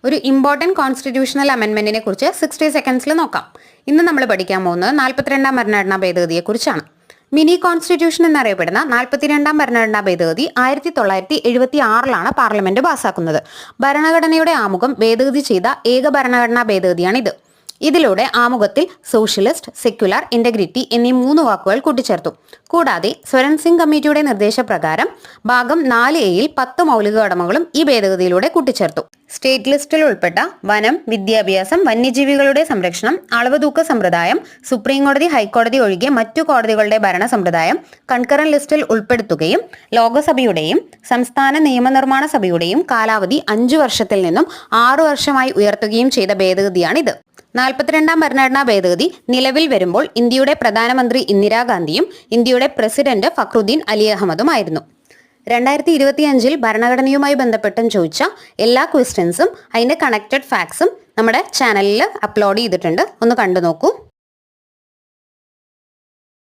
ഒരു important constitutional അമെൻമെൻറ്റിനെ കുറിച്ച് 60 സെക്കൻഡ്സിൽ നോക്കാം. ഇന്ന് നമ്മൾ പഠിക്കാൻ പോകുന്നത് 42ാം ഭരണഘടനാ ഭേദഗതിയെക്കുറിച്ചാണ്. മിനി കോൺസ്റ്റിറ്റ്യൂഷൻ എന്നറിയപ്പെടുന്ന 42ാം ഭരണഘടനാ ഭേദഗതി 1976 പാർലമെന്റ് പാസാക്കുന്നത്. ഭരണഘടനയുടെ ആമുഖം ഭേദഗതി ചെയ്ത ഏക ഭരണഘടനാ ഭേദഗതിയാണിത്. ഇതിലൂടെ ആമുഖത്തിൽ സോഷ്യലിസ്റ്റ്, സെക്യുലർ, ഇന്റഗ്രിറ്റി എന്നീ 3 വാക്കുകൾ കൂട്ടിച്ചേർത്തു. കൂടാതെ സ്വരൺ സിംഗ് കമ്മിറ്റിയുടെ നിർദ്ദേശപ്രകാരം ഭാഗം 4A 10 മൗലിക കടമകളും ഈ ഭേദഗതിയിലൂടെ കൂട്ടിച്ചേർത്തു. സ്റ്റേറ്റ് ലിസ്റ്റിൽ ഉൾപ്പെട്ട വനം, വിദ്യാഭ്യാസം, വന്യജീവികളുടെ സംരക്ഷണം, അളവുതൂക്ക സമ്പ്രദായം, സുപ്രീം കോടതി, ഹൈക്കോടതി ഒഴികെ മറ്റു കോടതികളുടെ ഭരണ സമ്പ്രദായം കൺകറന്റ് ലിസ്റ്റിൽ ഉൾപ്പെടുത്തുകയും ലോകസഭയുടെയും സംസ്ഥാന നിയമനിർമ്മാണ സഭയുടെയും കാലാവധി 5 വർഷത്തിൽ നിന്നും 6 വർഷമായി ഉയർത്തുകയും ചെയ്ത ഭേദഗതിയാണിത്. 42ാം ഭരണഘടനാ ഭേദഗതി നിലവിൽ വരുമ്പോൾ ഇന്ത്യയുടെ പ്രധാനമന്ത്രി ഇന്ദിരാഗാന്ധിയും ഇന്ത്യയുടെ പ്രസിഡന്റ് ഫക്രുദ്ദീൻ അലി അഹമ്മദുമായിരുന്നു. 2025 ഭരണഘടനയുമായി ബന്ധപ്പെട്ടും ചോദിച്ച എല്ലാ ക്വസ്റ്റ്യൻസും അതിൻ്റെ കണക്റ്റഡ് ഫാക്ട്സും നമ്മുടെ ചാനലിൽ അപ്ലോഡ് ചെയ്തിട്ടുണ്ട്. ഒന്ന് കണ്ടു നോക്കൂ.